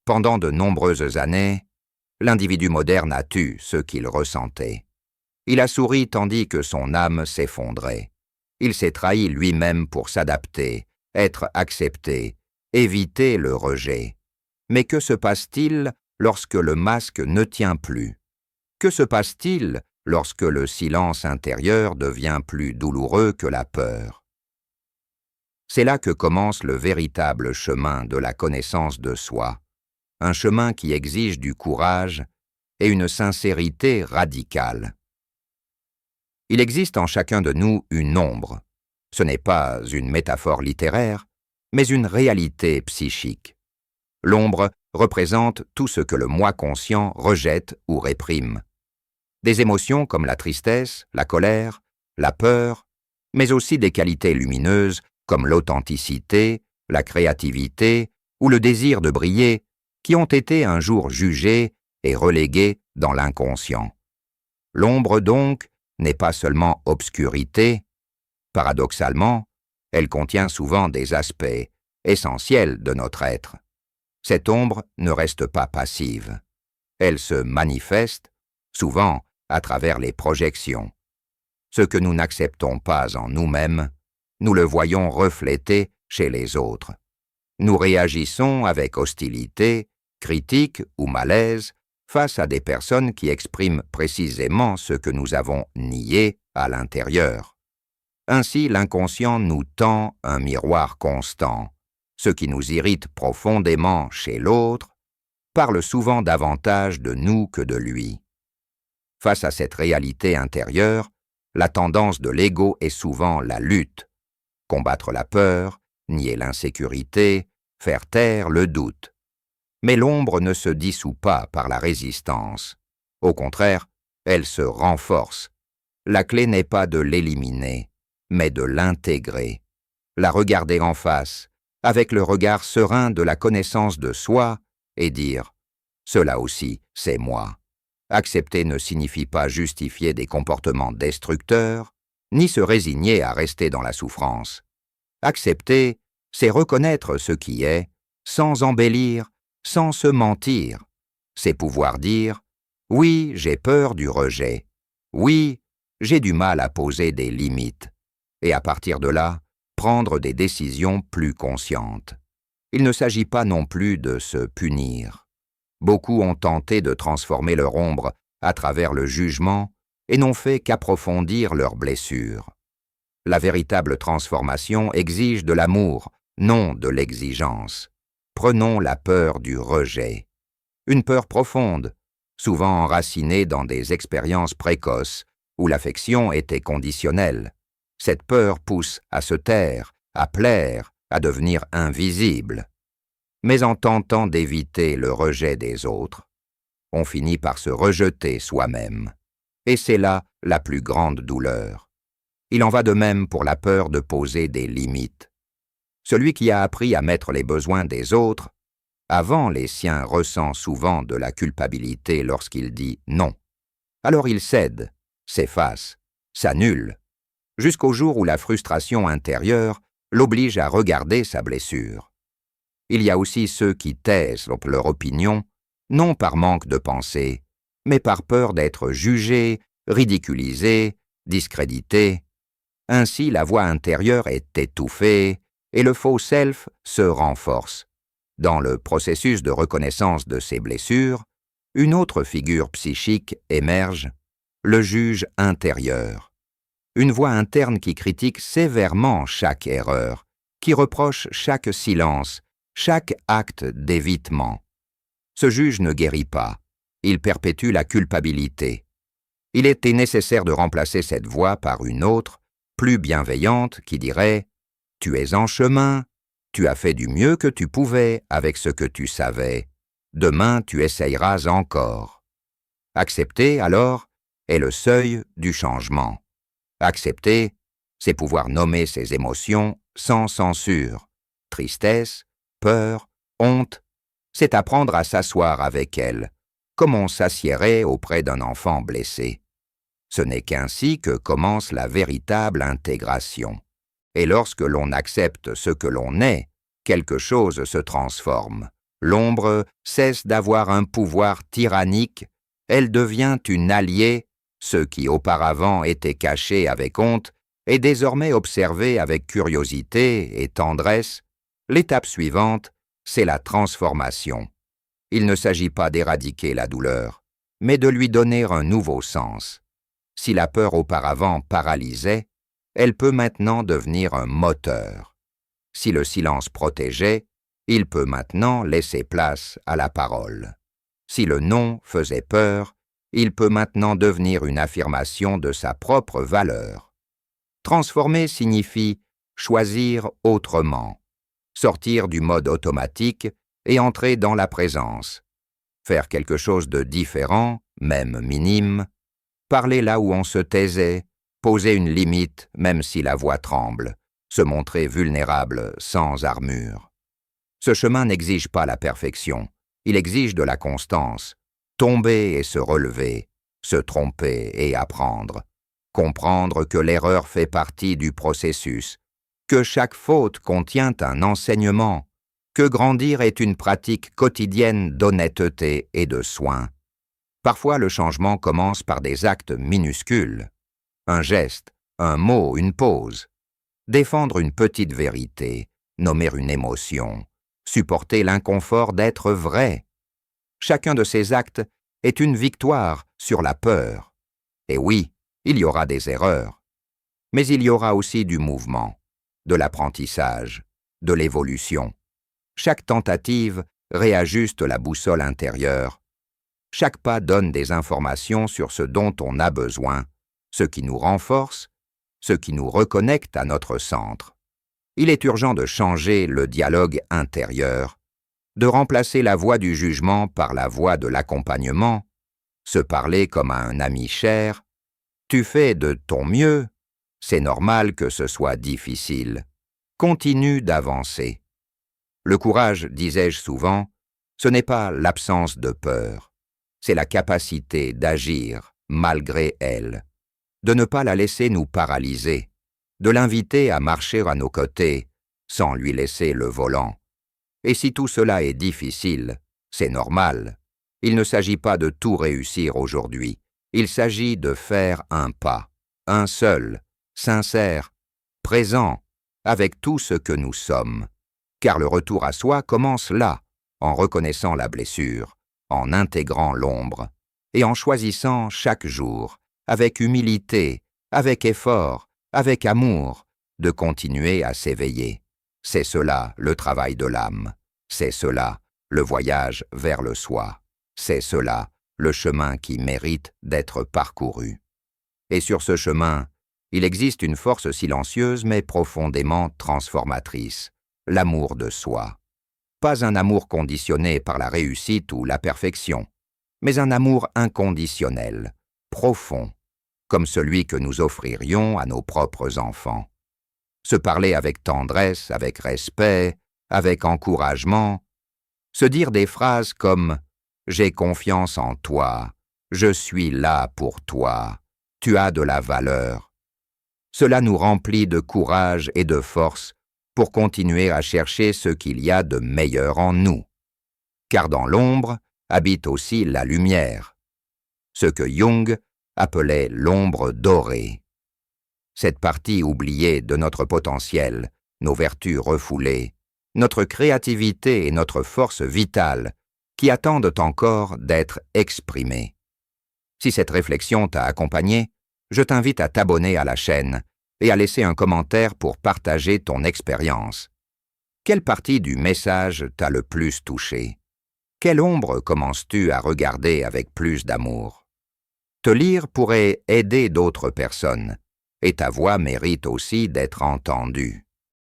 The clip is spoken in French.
Pendant de nombreuses années, l'individu moderne a tu ce qu'il ressentait. Il a souri tandis que son âme s'effondrait. Il s'est trahi lui-même pour s'adapter, être accepté, éviter le rejet. Mais que se passe-t-il lorsque le masque ne tient plus? Que se passe-t-il lorsque le silence intérieur devient plus douloureux que la peur? C'est là que commence le véritable chemin de la connaissance de soi, un chemin qui exige du courage et une sincérité radicale. Il existe en chacun de nous une ombre. Ce n'est pas une métaphore littéraire, mais une réalité psychique. L'ombre représente tout ce que le moi conscient rejette ou réprime. Des émotions comme la tristesse, la colère, la peur, mais aussi des qualités lumineuses comme l'authenticité, la créativité ou le désir de briller, qui ont été un jour jugées et reléguées dans l'inconscient. L'ombre, donc, n'est pas seulement obscurité. Paradoxalement, elle contient souvent des aspects essentiels de notre être. Cette ombre ne reste pas passive. Elle se manifeste, souvent à travers les projections. Ce que nous n'acceptons pas en nous-mêmes, nous le voyons reflété chez les autres. Nous réagissons avec hostilité, critique ou malaise face à des personnes qui expriment précisément ce que nous avons nié à l'intérieur. Ainsi, l'inconscient nous tend un miroir constant. Ce qui nous irrite profondément chez l'autre parle souvent davantage de nous que de lui. Face à cette réalité intérieure, la tendance de l'ego est souvent la lutte. Combattre la peur, nier l'insécurité, faire taire le doute. Mais l'ombre ne se dissout pas par la résistance. Au contraire, elle se renforce. La clé n'est pas de l'éliminer, mais de l'intégrer. La regarder en face, avec le regard serein de la connaissance de soi, et dire « cela aussi, c'est moi ». Accepter ne signifie pas justifier des comportements destructeurs, ni se résigner à rester dans la souffrance. Accepter, c'est reconnaître ce qui est, sans embellir, sans se mentir. C'est pouvoir dire « oui, j'ai peur du rejet. Oui, j'ai du mal à poser des limites. » Et à partir de là, prendre des décisions plus conscientes. Il ne s'agit pas non plus de se punir. Beaucoup ont tenté de transformer leur ombre à travers le jugement et n'ont fait qu'approfondir leurs blessures. La véritable transformation exige de l'amour, non de l'exigence. Prenons la peur du rejet. Une peur profonde, souvent enracinée dans des expériences précoces où l'affection était conditionnelle. Cette peur pousse à se taire, à plaire, à devenir invisible. Mais en tentant d'éviter le rejet des autres, on finit par se rejeter soi-même. Et c'est là la plus grande douleur. Il en va de même pour la peur de poser des limites. Celui qui a appris à mettre les besoins des autres, avant les siens ressent souvent de la culpabilité lorsqu'il dit non. Alors il cède, s'efface, s'annule, jusqu'au jour où la frustration intérieure l'oblige à regarder sa blessure. Il y a aussi ceux qui taisent leur opinion, non par manque de pensée, mais par peur d'être jugés, ridiculisés, discrédités. Ainsi, la voix intérieure est étouffée et le faux self se renforce. Dans le processus de reconnaissance de ces blessures, une autre figure psychique émerge, le juge intérieur. Une voix interne qui critique sévèrement chaque erreur, qui reproche chaque silence, chaque acte d'évitement. Ce juge ne guérit pas, il perpétue la culpabilité. Il était nécessaire de remplacer cette voix par une autre, plus bienveillante, qui dirait « Tu es en chemin, tu as fait du mieux que tu pouvais avec ce que tu savais. Demain, tu essayeras encore. » Accepter, alors, est le seuil du changement. Accepter, c'est pouvoir nommer ses émotions sans censure. Tristesse, peur, honte, c'est apprendre à s'asseoir avec elles, comme on s'assiérait auprès d'un enfant blessé. Ce n'est qu'ainsi que commence la véritable intégration. Et lorsque l'on accepte ce que l'on est, quelque chose se transforme. L'ombre cesse d'avoir un pouvoir tyrannique, elle devient une alliée, ce qui auparavant était caché avec honte est désormais observé avec curiosité et tendresse. L'étape suivante, c'est la transformation. Il ne s'agit pas d'éradiquer la douleur, mais de lui donner un nouveau sens. Si la peur auparavant paralysait, elle peut maintenant devenir un moteur. Si le silence protégeait, il peut maintenant laisser place à la parole. Si le non faisait peur, il peut maintenant devenir une affirmation de sa propre valeur. Transformer signifie choisir autrement, sortir du mode automatique et entrer dans la présence, faire quelque chose de différent, même minime, parler là où on se taisait, poser une limite même si la voix tremble, se montrer vulnérable sans armure. Ce chemin n'exige pas la perfection, il exige de la constance, tomber et se relever, se tromper et apprendre, comprendre que l'erreur fait partie du processus, que chaque faute contient un enseignement, que grandir est une pratique quotidienne d'honnêteté et de soin. Parfois le changement commence par des actes minuscules, un geste, un mot, une pause, défendre une petite vérité, nommer une émotion, supporter l'inconfort d'être vrai. Chacun de ces actes est une victoire sur la peur. Et oui, il y aura des erreurs, mais il y aura aussi du mouvement, de l'apprentissage, de l'évolution. Chaque tentative réajuste la boussole intérieure. Chaque pas donne des informations sur ce dont on a besoin, ce qui nous renforce, ce qui nous reconnecte à notre centre. Il est urgent de changer le dialogue intérieur, de remplacer la voix du jugement par la voix de l'accompagnement, se parler comme à un ami cher. Tu fais de ton mieux, c'est normal que ce soit difficile. Continue d'avancer. Le courage, disais-je souvent, ce n'est pas l'absence de peur, c'est la capacité d'agir malgré elle, de ne pas la laisser nous paralyser, de l'inviter à marcher à nos côtés sans lui laisser le volant. Et si tout cela est difficile, c'est normal. Il ne s'agit pas de tout réussir aujourd'hui. Il s'agit de faire un pas, un seul, sincère, présent, avec tout ce que nous sommes. Car le retour à soi commence là, en reconnaissant la blessure, en intégrant l'ombre, et en choisissant chaque jour, avec humilité, avec effort, avec amour, de continuer à s'éveiller. C'est cela le travail de l'âme, c'est cela le voyage vers le soi, c'est cela le chemin qui mérite d'être parcouru. Et sur ce chemin, il existe une force silencieuse mais profondément transformatrice, l'amour de soi. Pas un amour conditionné par la réussite ou la perfection, mais un amour inconditionnel, profond, comme celui que nous offririons à nos propres enfants. Se parler avec tendresse, avec respect, avec encouragement, se dire des phrases comme « J'ai confiance en toi, je suis là pour toi, tu as de la valeur ». Cela nous remplit de courage et de force pour continuer à chercher ce qu'il y a de meilleur en nous. Car dans l'ombre habite aussi la lumière, ce que Jung appelait l'ombre dorée. Cette partie oubliée de notre potentiel, nos vertus refoulées, notre créativité et notre force vitale qui attendent encore d'être exprimées. Si cette réflexion t'a accompagné, je t'invite à t'abonner à la chaîne et à laisser un commentaire pour partager ton expérience. Quelle partie du message t'a le plus touché? Quelle ombre commences-tu à regarder avec plus d'amour? Te lire pourrait aider d'autres personnes, et ta voix mérite aussi d'être entendue.